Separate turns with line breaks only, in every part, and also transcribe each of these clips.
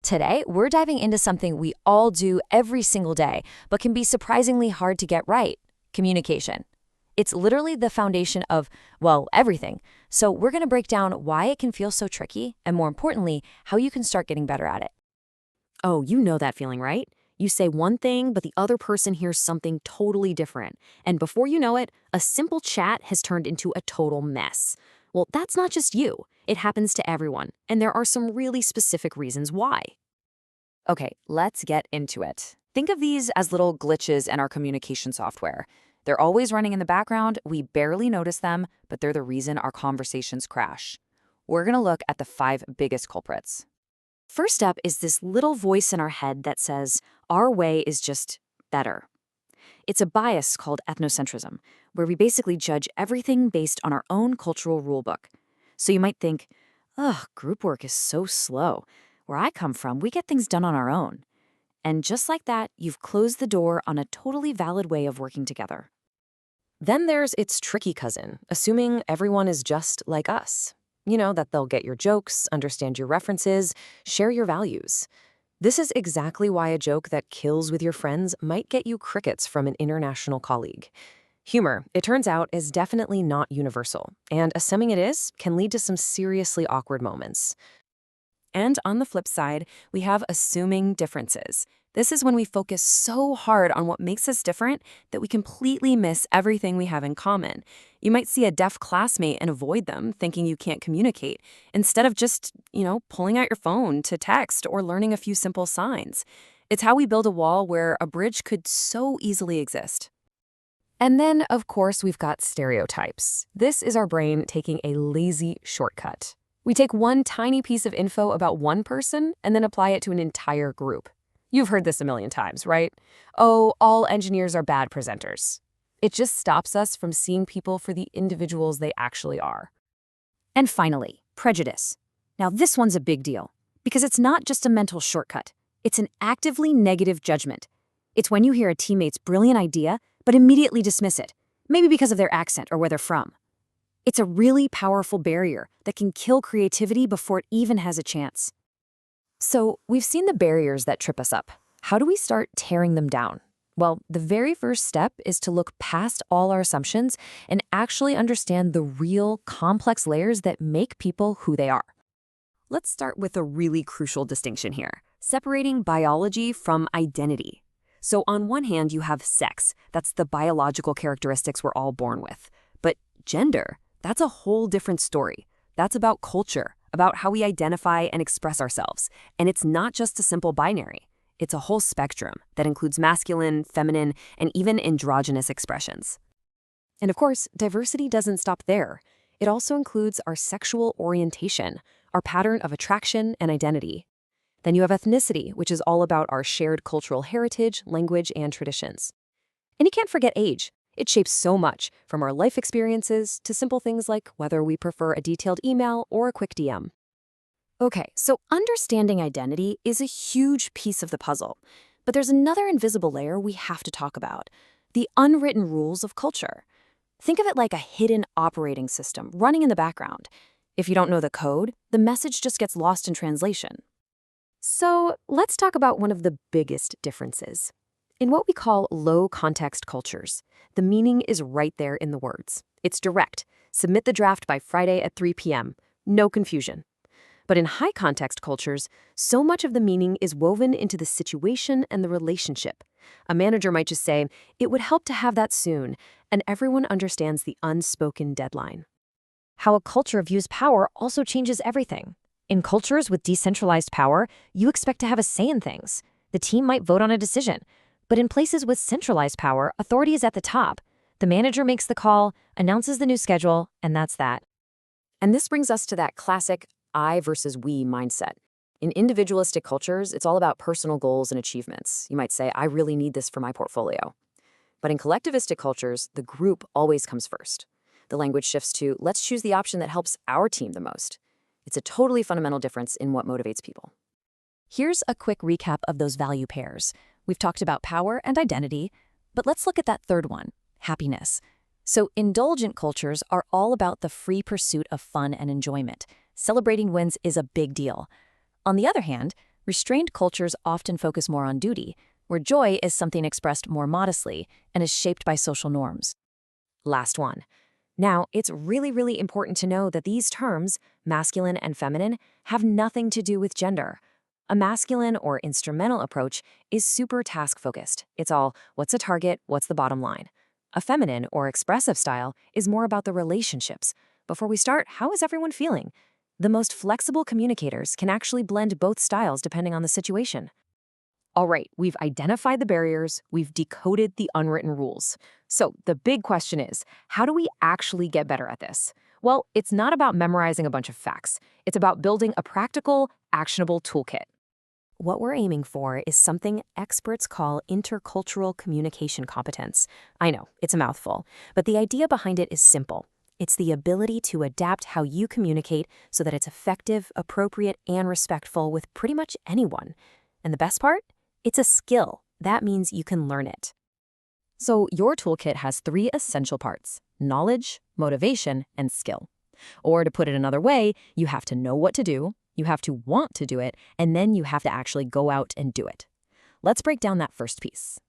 Today, we're diving into something we all do every single day, but can be surprisingly hard to get right: communication. It's literally the foundation of, well, everything. So we're going to break down why it can feel so tricky, and more importantly, how you can start getting better at it.
Oh, you know that feeling, right? You say one thing, but the other person hears something totally different. And before you know it, a simple chat has turned into a total mess. Well, that's not just you. It happens to everyone. And there are some really specific reasons why.
Okay, let's get into it. Think of these as little glitches in our communication software. They're always running in the background, we barely notice them, but they're the reason our conversations crash. We're going to look at the 5 biggest culprits.
First up is this little voice in our head that says, our way is just better. It's a bias called ethnocentrism, where we basically judge everything based on our own cultural rulebook. So you might think, ugh, group work is so slow. Where I come from, we get things done on our own. And just like that, you've closed the door on a totally valid way of working together.
Then there's its tricky cousin, assuming everyone is just like us. You know, that they'll get your jokes, understand your references, share your values. This is exactly why a joke that kills with your friends might get you crickets from an international colleague. Humor, it turns out, is definitely not universal, and assuming it is can lead to some seriously awkward moments. And on the flip side, we have assuming differences. This is when we focus so hard on what makes us different that we completely miss everything we have in common. You might see a deaf classmate and avoid them, thinking you can't communicate, instead of just, pulling out your phone to text or learning a few simple signs. It's how we build a wall where a bridge could so easily exist. And then, of course, we've got stereotypes. This is our brain taking a lazy shortcut. We take one tiny piece of info about one person and then apply it to an entire group. You've heard this a million times, right? Oh, all engineers are bad presenters. It just stops us from seeing people for the individuals they actually are.
And finally, prejudice. Now this one's a big deal, because it's not just a mental shortcut. It's an actively negative judgment. It's when you hear a teammate's brilliant idea, but immediately dismiss it, maybe because of their accent or where they're from. It's a really powerful barrier that can kill creativity before it even has a chance.
So we've seen the barriers that trip us up. How do we start tearing them down? Well, the very first step is to look past all our assumptions and actually understand the real complex layers that make people who they are. Let's start with a really crucial distinction here: separating biology from identity. So on one hand, you have sex. That's the biological characteristics we're all born with. But gender, that's a whole different story. That's about culture, about how we identify and express ourselves. And it's not just a simple binary. It's a whole spectrum that includes masculine, feminine, and even androgynous expressions. And of course, diversity doesn't stop there. It also includes our sexual orientation, our pattern of attraction and identity. Then you have ethnicity, which is all about our shared cultural heritage, language, and traditions. And you can't forget age. It shapes so much, from our life experiences to simple things like whether we prefer a detailed email or a quick DM. Okay, so understanding identity is a huge piece of the puzzle. But there's another invisible layer we have to talk about: the unwritten rules of culture. Think of it like a hidden operating system running in the background. If you don't know the code, the message just gets lost in translation. So let's talk about one of the biggest differences. In what we call low-context cultures, the meaning is right there in the words. It's direct. Submit the draft by Friday at 3 p.m. No confusion. But in high-context cultures, so much of the meaning is woven into the situation and the relationship. A manager might just say, "It would help to have that soon," and everyone understands the unspoken deadline.
How a culture views power also changes everything. In cultures with decentralized power, you expect to have a say in things. The team might vote on a decision. But in places with centralized power, authority is at the top. The manager makes the call, announces the new schedule, and that's that.
And this brings us to that classic I versus we mindset. In individualistic cultures, it's all about personal goals and achievements. You might say, I really need this for my portfolio. But in collectivistic cultures, the group always comes first. The language shifts to, let's choose the option that helps our team the most. It's a totally fundamental difference in what motivates people. Here's a quick recap of those value pairs. We've talked about power and identity, but let's look at that third one: happiness. So indulgent cultures are all about the free pursuit of fun and enjoyment. Celebrating wins is a big deal. On the other hand,
Restrained cultures often focus more on duty, where joy is something expressed more modestly and is shaped by social norms.
Last one. Now, it's really, really important to know that these terms, masculine and feminine, have nothing to do with gender. A masculine or instrumental approach is super task-focused. It's all, what's a target, what's the bottom line? A feminine or expressive style is more about the relationships. Before we start, how is everyone feeling? The most flexible communicators can actually blend both styles depending on the situation. All right, we've identified the barriers, we've decoded the unwritten rules. So the big question is, how do we actually get better at this? Well, it's not about memorizing a bunch of facts. It's about building a practical, actionable toolkit. What we're aiming for is something experts call intercultural communication competence. I know, it's a mouthful, but the idea behind it is simple. It's the ability to adapt how you communicate so that it's effective, appropriate, and respectful with pretty much anyone. And the best part? It's a skill. That means you can learn it. So your toolkit has 3 essential parts: knowledge, motivation, and skill. Or to put it another way, you have to know what to do, you have to want to do it, and then you have to actually go out and do it. Let's break down that first piece.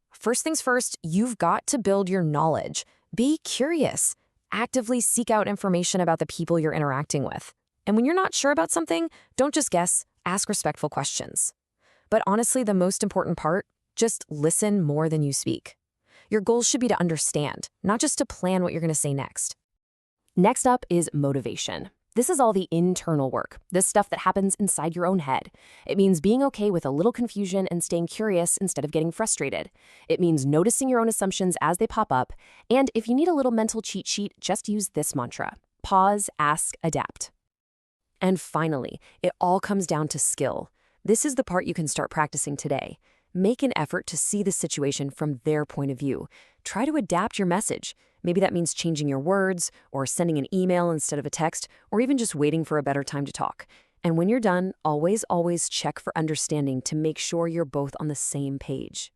First things first, you've got to build your knowledge. Be curious. Actively seek out information about the people you're interacting with. And when you're not sure about something, don't just guess, ask respectful questions. But honestly, the most important part, just listen more than you speak. Your goals should be to understand, not just to plan what you're going to say next. Next up is motivation. This is all the internal work, this stuff that happens inside your own head. It means being okay with a little confusion and staying curious instead of getting frustrated. It means noticing your own assumptions as they pop up. And if you need a little mental cheat sheet, just use this mantra: pause, ask, adapt. And finally, it all comes down to skill. This is the part you can start practicing today. Make an effort to see the situation from their point of view. Try to adapt your message. Maybe that means changing your words, or sending an email instead of a text, or even just waiting for a better time to talk. And when you're done, always check for understanding to make sure you're both on the same page.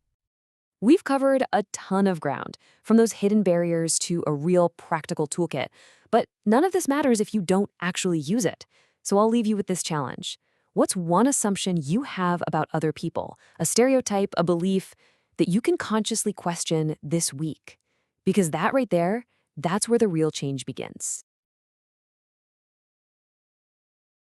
We've covered a ton of ground, from those hidden barriers to a real practical toolkit. But none of this matters if you don't actually use it. So I'll leave you with this challenge. What's one assumption you have about other people, a stereotype, a belief, that you can consciously question this week? Because that right there, that's where the real change begins.